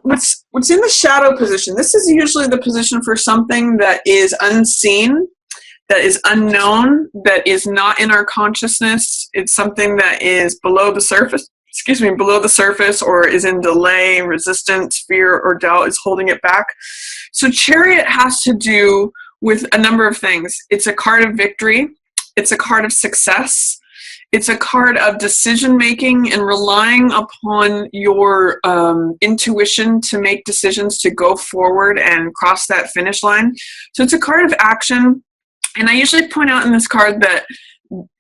What's in the shadow position? This is usually the position for something that is unseen, that is unknown, that is not in our consciousness. It's something that is below the surface. Below the surface, or is in delay, resistance, fear, or doubt is holding it back. So Chariot has to do with a number of things. It's a card of victory. It's a card of success. It's a card of decision making and relying upon your intuition to make decisions to go forward and cross that finish line. So it's a card of action. And I usually point out in this card that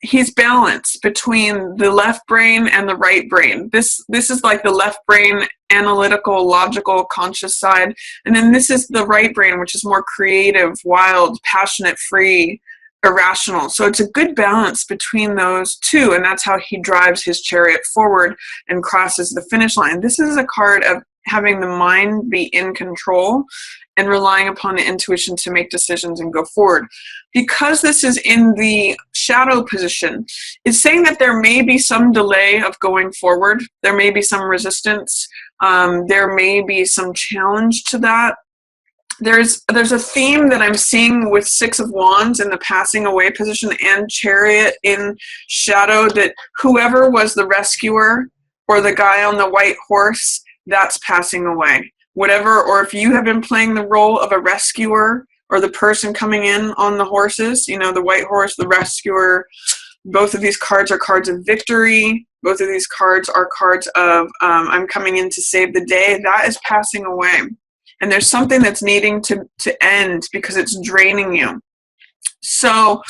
he's balanced between the left brain and the right brain. This is like the left brain, analytical, logical, conscious side. And then this is the right brain, which is more creative, wild, passionate, free, irrational. So it's a good balance between those two. And that's how he drives his chariot forward and crosses the finish line. This is a card of having the mind be in control and relying upon the intuition to make decisions and go forward. Because this is in the shadow position, it's saying that there may be some delay of going forward. There may be some resistance. There may be some challenge to that. There's a theme that I'm seeing with Six of Wands in the passing away position and Chariot in shadow, that whoever was the rescuer or the guy on the white horse, that's passing away. Whatever, or if you have been playing the role of a rescuer or the person coming in on the horses, the white horse, the rescuer, both of these cards are cards of victory. Both of these cards are cards of I'm coming in to save the day. That is passing away. And there's something that's needing to end because it's draining you. So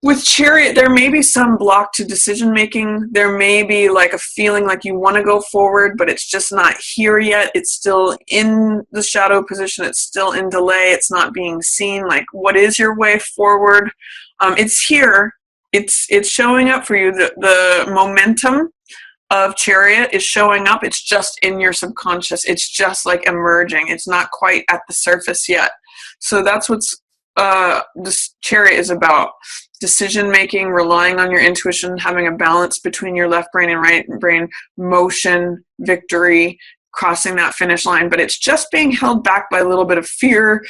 with Chariot, there may be some block to decision making. There may be like a feeling like you want to go forward, but it's just not here yet. It's still in the shadow position. It's still in delay. It's not being seen. Like, what is your way forward? It's here. It's showing up for you. The momentum of Chariot is showing up. It's just in your subconscious. It's just like emerging. It's not quite at the surface yet. So that's what's this Chariot is about. Decision making, relying on your intuition, having a balance between your left brain and right brain, motion, victory, crossing that finish line. But it's just being held back by a little bit of fear,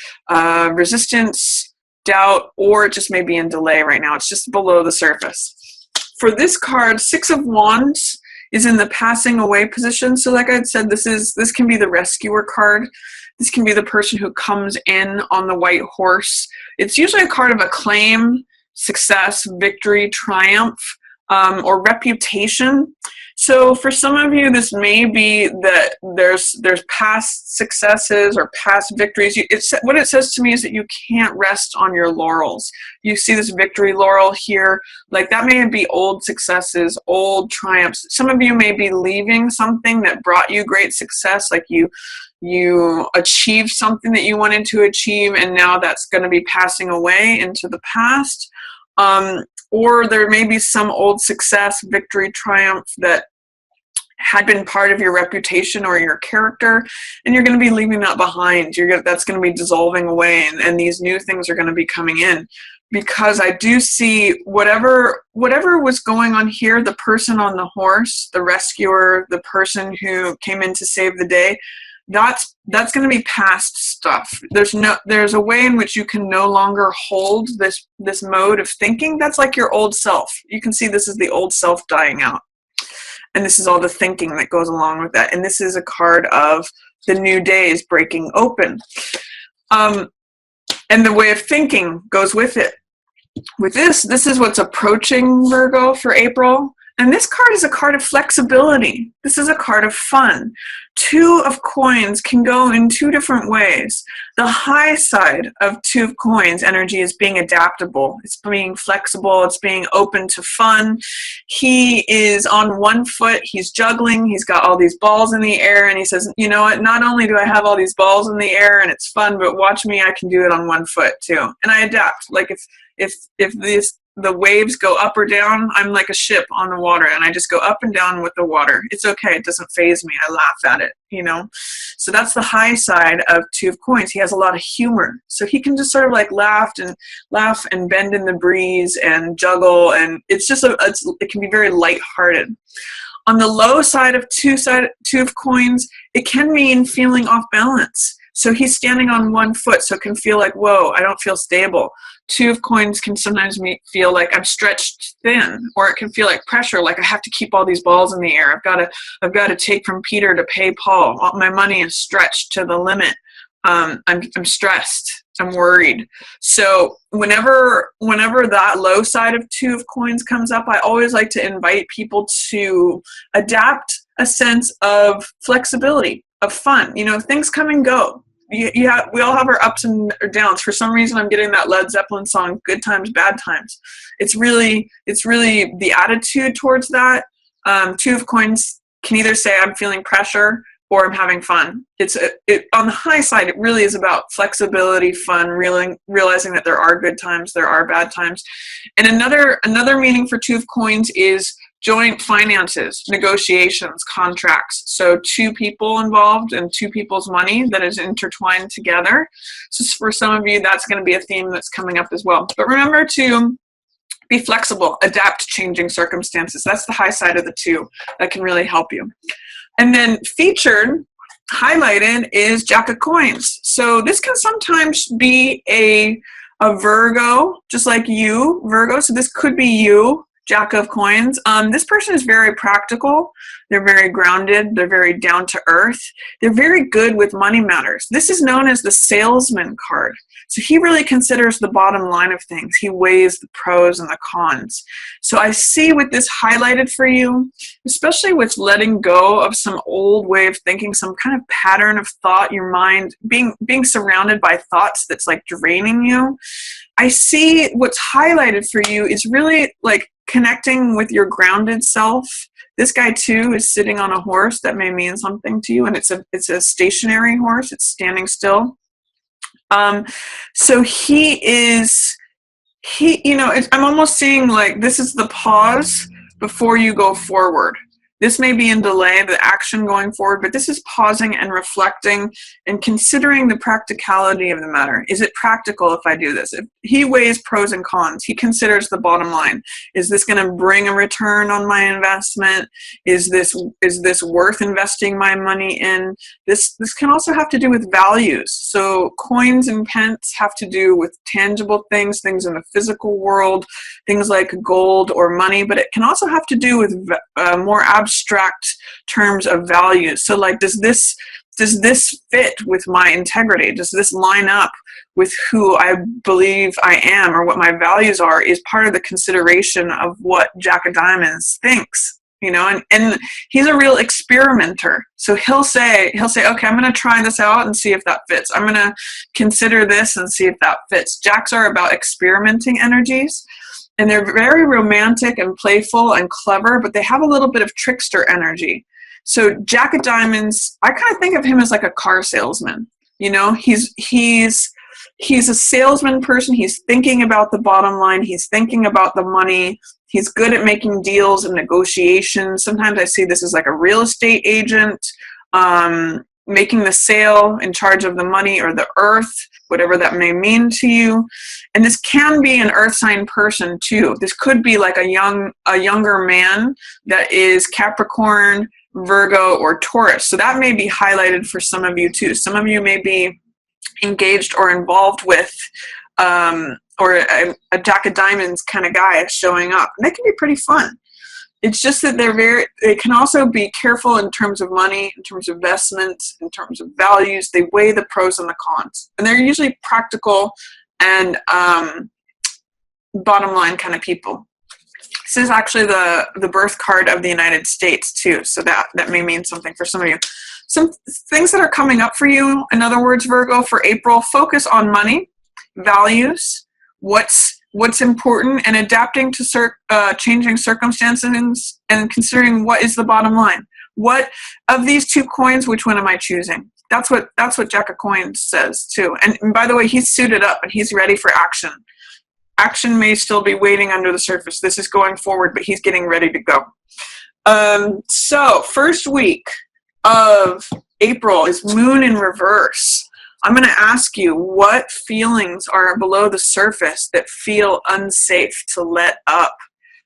resistance, doubt, or it just may be in delay right now. It's just below the surface. For this card, Six of Wands is in the passing away position. So like I said, this can be the rescuer card. This can be the person who comes in on the white horse. It's usually a card of acclaim, success, victory, triumph, or reputation. So for some of you, this may be that there's past successes or past victories. What it says to me is that you can't rest on your laurels. You see this victory laurel here, like that may be old successes, old triumphs. Some of you may be leaving something that brought you great success, like you achieved something that you wanted to achieve, and now that's going to be passing away into the past. Or there may be some old success, victory, triumph that had been part of your reputation or your character, and you're going to be leaving that behind. That's going to be dissolving away, and these new things are going to be coming in. Because I do see whatever was going on here, the person on the horse, the rescuer, the person who came in to save the day, that's going to be past stuff. There's a way in which you can no longer hold this mode of thinking. That's like your old self. You can see this is the old self dying out. And this is all the thinking that goes along with that. And this is a card of the new days breaking open. And the way of thinking goes with it. With this is what's approaching Virgo for April. And this card is a card of flexibility. This is a card of fun. Two of coins can go in two different ways. The high side of Two of Coins energy is being adaptable. It's being flexible. It's being open to fun. He is on one foot. He's juggling. He's got all these balls in the air. And he says, you know what? Not only do I have all these balls in the air and it's fun, but watch me. I can do it on one foot too. And I adapt. Like if the waves go up or down, I'm like a ship on the water, and I just go up and down with the water. It's okay. It doesn't faze me. I laugh at it, So that's the high side of Two of Coins. He has a lot of humor. So he can just sort of like laugh and bend in the breeze and juggle, and it's just it can be very lighthearted. On the low side of two of coins, it can mean feeling off balance. So he's standing on one foot, so it can feel like, whoa, I don't feel stable. Two of coins can sometimes feel like I'm stretched thin, or it can feel like pressure, like I have to keep all these balls in the air. I've got to take from Peter to pay Paul. My money is stretched to the limit. I'm stressed. I'm worried. So whenever that low side of two of coins comes up, I always like to invite people to adapt a sense of flexibility, of fun. Things come and go. We all have our ups and downs. For some reason, I'm getting that Led Zeppelin song, "Good Times, Bad Times." It's really the attitude towards that. Two of coins can either say I'm feeling pressure or I'm having fun. On the high side, it really is about flexibility, fun, realizing that there are good times, there are bad times. And another meaning for two of coins is joint finances, negotiations, contracts. So two people involved and two people's money that is intertwined together. So for some of you, that's going to be a theme that's coming up as well. But remember to be flexible, adapt to changing circumstances. That's the high side of the two that can really help you. And then featured, highlighted, is Jack of Coins. So this can sometimes be a Virgo, just like you, Virgo. So this could be you, Jack of Coins. This person is very practical. They're very grounded. They're very down to earth. They're very good with money matters. This is known as the salesman card. So he really considers the bottom line of things. He weighs the pros and the cons. So I see with this highlighted for you, especially with letting go of some old way of thinking, some kind of pattern of thought, your mind being surrounded by thoughts that's like draining you. I see what's highlighted for you is really like connecting with your grounded self. This guy too is sitting on a horse. That may mean something to you, and it's a stationary horse. It's standing still. So I'm almost seeing like this is the pause before you go forward. This may be in delay, the action going forward, but this is pausing and reflecting and considering the practicality of the matter. Is it practical if I do this? If he weighs pros and cons. He considers the bottom line. Is this going to bring a return on my investment? Is this worth investing my money in? This can also have to do with values. So coins and pence have to do with tangible things in the physical world, things like gold or money, but it can also have to do with more abstract terms of values. So like, does this fit with my integrity? Does this line up with who I believe I am or what my values are? Is part of the consideration of what Jack of Diamonds thinks, and he's a real experimenter. So he'll say, okay, I'm going to try this out and see if that fits. I'm going to consider this and see if that fits. Jacks are about experimenting energies. And they're very romantic and playful and clever, but they have a little bit of trickster energy. So Jack of Diamonds, I kind of think of him as like a car salesman. He's a salesman person. He's thinking about the bottom line. He's thinking about the money. He's good at making deals and negotiations. Sometimes I see this as like a real estate agent, making the sale, in charge of the money or the earth, whatever that may mean to you. And this can be an earth sign person too. This could be like a younger man that is Capricorn, Virgo, or Taurus. So that may be highlighted for some of you too. Some of you may be engaged or involved with or a Jack of Diamonds kind of guy showing up. And that can be pretty fun. It's just that they can also be careful in terms of money, in terms of investments, in terms of values. They weigh the pros and the cons. And they're usually practical and bottom line kind of people. This is actually the birth card of the United States too. So that may mean something for some of you. Some things that are coming up for you, in other words, Virgo, for April, focus on money, values, what's important, and adapting to changing circumstances and considering what is the bottom line. What of these two coins, which one am I choosing? That's what Jack of Coins says too. And by the way, he's suited up and he's ready for action. Action may still be waiting under the surface. This is going forward, but he's getting ready to go. So first week of April is Moon in reverse. I'm going to ask you what feelings are below the surface that feel unsafe to let up.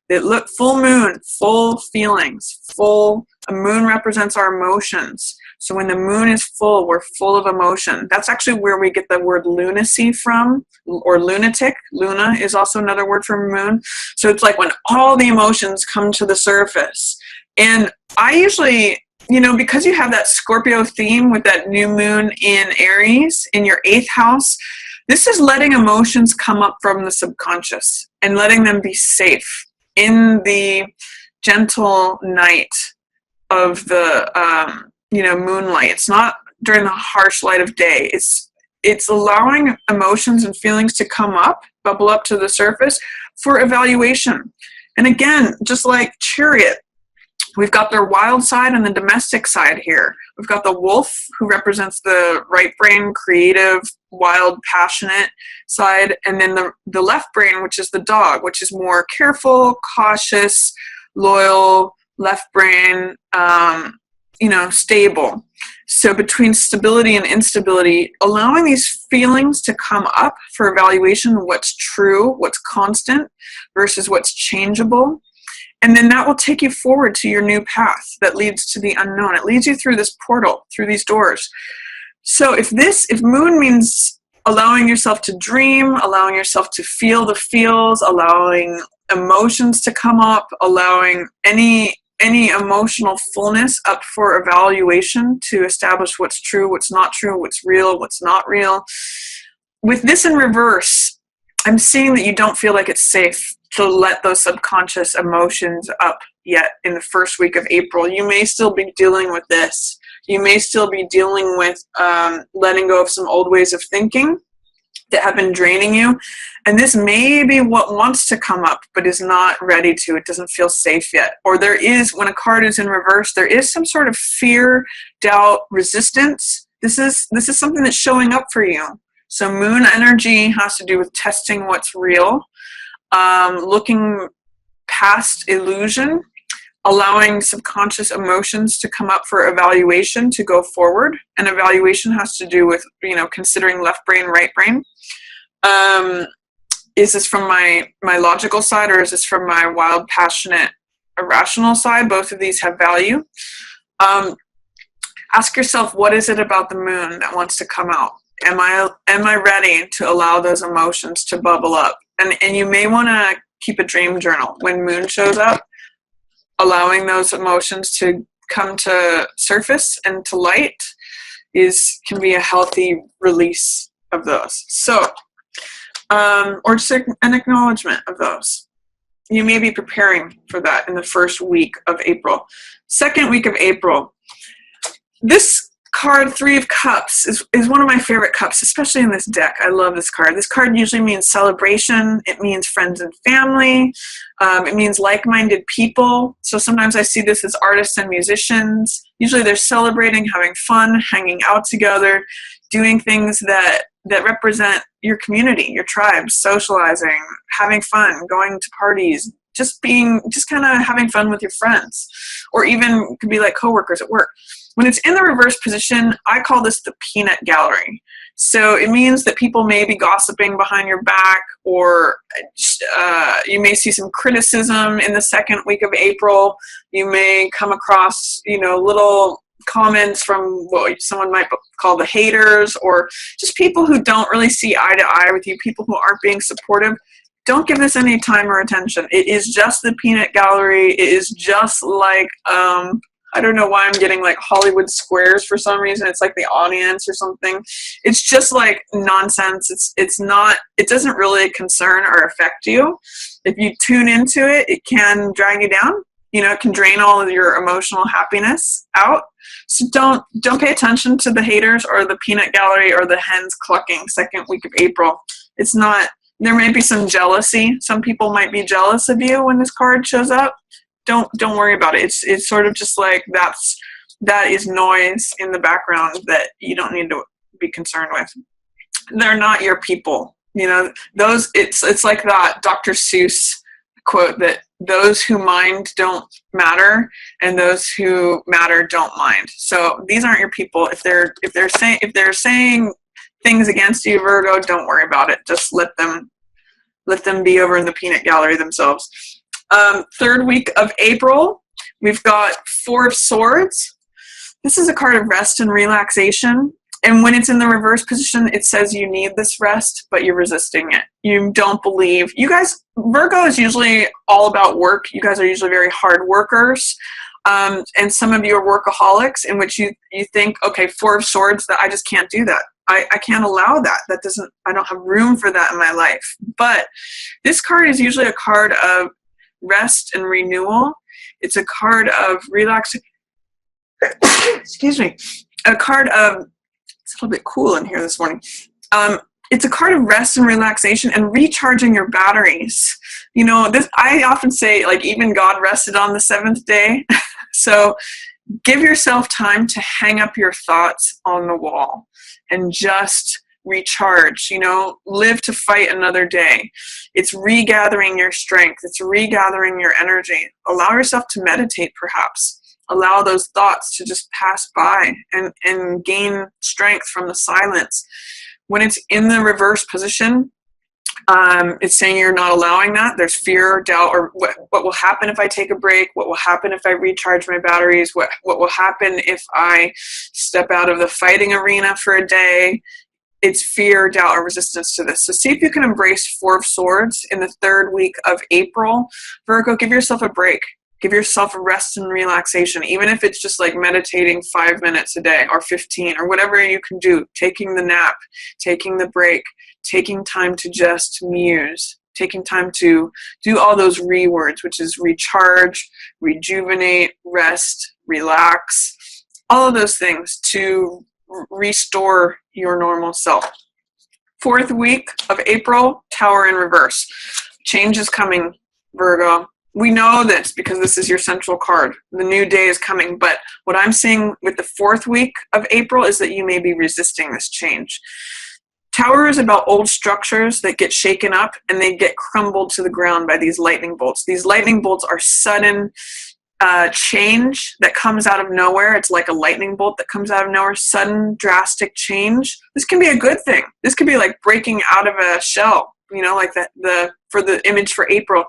It look full moon, full feelings, a moon represents our emotions. So when the moon is full, we're full of emotion. That's actually where we get the word lunacy from, or lunatic. Luna is also another word for moon. So it's like when all the emotions come to the surface. And I usually, because you have that Scorpio theme with that new moon in Aries in your 8th house, this is letting emotions come up from the subconscious and letting them be safe in the gentle night of the moonlight. It's not during the harsh light of day. It's allowing emotions and feelings to come up, bubble up to the surface for evaluation. And again, just like Chariot, we've got their wild side and the domestic side here. We've got the wolf, who represents the right brain, creative, wild, passionate side, and then the left brain, which is the dog, which is more careful, cautious, loyal, left brain, stable. So between stability and instability, allowing these feelings to come up for evaluation, what's true, what's constant versus what's changeable. And then that will take you forward to your new path that leads to the unknown. It leads you through this portal, through these doors. So if moon means allowing yourself to dream, allowing yourself to feel the feels, allowing emotions to come up, allowing any emotional fullness up for evaluation to establish what's true, what's not true, what's real, what's not real. With this in reverse, I'm seeing that you don't feel like it's safe to let those subconscious emotions up yet in the first week of April. You may still be dealing with this. You may still be dealing with letting go of some old ways of thinking that have been draining you. And this may be what wants to come up, but is not ready to. It doesn't feel safe yet. Or there is, when a card is in reverse, there is some sort of fear, doubt, resistance. This is something that's showing up for you. So moon energy has to do with testing what's real, looking past illusion, allowing subconscious emotions to come up for evaluation to go forward. And evaluation has to do with, considering left brain, right brain. Is this from my logical side, or is this from my wild, passionate, irrational side? Both of these have value. Ask yourself, what is it about the moon that wants to come out? Am I ready to allow those emotions to bubble up? And you may want to keep a dream journal when moon shows up. Allowing those emotions to come to surface and to light can be a healthy release of those. So, or just an acknowledgement of those. You may be preparing for that in the first week of April. Second week of April. This card, 3 of Cups, is one of my favorite cups, especially in this deck. I love this card. This card usually means celebration. It means friends and family. It means like-minded people. So sometimes I see this as artists and musicians. Usually they're celebrating, having fun, hanging out together, doing things that represent your community, your tribe, socializing, having fun, going to parties, just kind of having fun with your friends, or even it could be like coworkers at work. When it's in the reverse position, I call this the peanut gallery. So it means that people may be gossiping behind your back, or you may see some criticism in the second week of April. You may come across, little comments from what someone might call the haters, or just people who don't really see eye to eye with you, people who aren't being supportive. Don't give this any time or attention. It is just the peanut gallery. It is just like, I don't know why I'm getting like Hollywood Squares for some reason. It's like the audience or something. It's just like nonsense. It doesn't really concern or affect you. If you tune into it, it can drag you down. It can drain all of your emotional happiness out. So don't pay attention to the haters or the peanut gallery or the hens clucking second week of April. It's not. There may be some jealousy. Some people might be jealous of you when this card shows up. Don't worry about it. It's sort of just like that is noise in the background that you don't need to be concerned with. They're not your people. Those it's like that Dr. Seuss quote that those who mind don't matter and those who matter don't mind. So these aren't your people. If they're saying things against you, Virgo, don't worry about it. Just let them be over in the peanut gallery themselves. Third week of April, we've got Four of Swords. This is a card of rest and relaxation. And when it's in the reverse position, it says you need this rest, but you're resisting it. You don't believe. You guys, Virgo is usually all about work. You guys are usually very hard workers. And some of you are workaholics, in which you think, okay, Four of Swords, that I just can't do that. I can't allow that. I don't have room for that in my life. But this card is usually a card of rest and renewal. It's a card of relaxation. Excuse me. A card of, it's a little bit cool in here this morning. It's a card of rest and relaxation and recharging your batteries. You know, this, I often say, like, even God rested on the seventh day. So give yourself time to hang up your thoughts on the wall and just recharge, you know, live to fight another day. It's regathering your strength. It's regathering your energy. Allow yourself to meditate, perhaps. Allow those thoughts to just pass by and gain strength from the silence. When it's in the reverse position, it's saying you're not allowing that. There's fear, doubt, or what will happen if I take a break? What will happen if I recharge my batteries? What will happen if I step out of the fighting arena for a day? It's fear, doubt, or resistance to this. So see if you can embrace Four of Swords in the third week of April. Virgo, give yourself a break. Give yourself a rest and relaxation, even if it's just like meditating 5 minutes a day or 15 or whatever you can do, taking the nap, taking the break, taking time to just muse, taking time to do all those words, which is recharge, rejuvenate, rest, relax, all of those things to restore your normal self. Fourth week of April, Tower in reverse. Change is coming, Virgo. We know this because this is your central card. The new day is coming. But what I'm seeing with the fourth week of April is that you may be resisting this change. Tower is about old structures that get shaken up and they get crumbled to the ground by these lightning bolts. These lightning bolts are sudden change that comes out of nowhere. It's like a lightning bolt that comes out of nowhere. Sudden, drastic change. This can be a good thing. This could be like breaking out of a shell. You know, like for the image for April,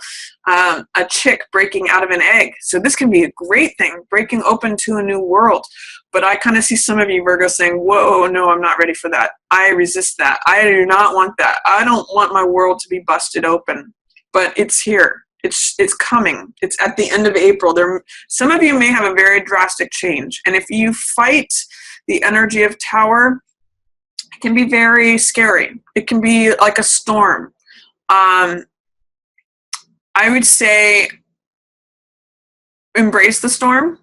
a chick breaking out of an egg. So this can be a great thing, breaking open to a new world. But I kind of see some of you, Virgo, saying, whoa, no, I'm not ready for that. I resist that. I do not want that. I don't want my world to be busted open. But it's here. It's coming. It's at the end of April. Some of you may have a very drastic change. And if you fight the energy of Tower, it can be very scary. It can be like a storm. I would say embrace the storm,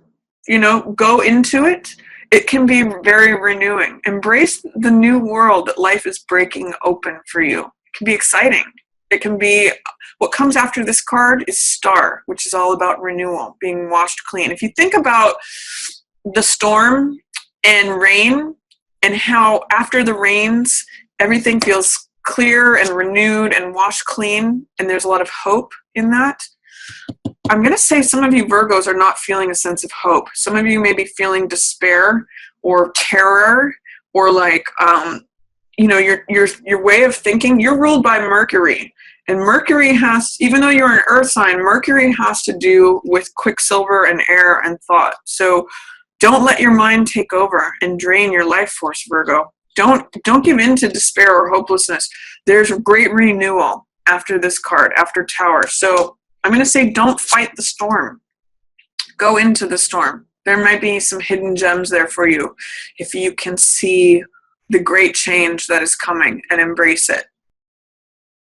you know, go into it. It can be very renewing. Embrace the new world that life is breaking open for you. It can be exciting. It can be, what comes after this card is Star, which is all about renewal, being washed clean. If you think about the storm and rain, and how after the rains, everything feels clear and renewed and washed clean, and there's a lot of hope in that. I'm going to say some of you Virgos are not feeling a sense of hope. Some of you may be feeling despair or terror or like, you know, your way of thinking. You're ruled by Mercury. And Mercury has, even though you're an earth sign, Mercury has to do with quicksilver and air and thought. So don't let your mind take over and drain your life force, Virgo. Don't give in to despair or hopelessness. There's a great renewal after this card, after Tower. So I'm going to say don't fight the storm. Go into the storm. There might be some hidden gems there for you if you can see the great change that is coming and embrace it.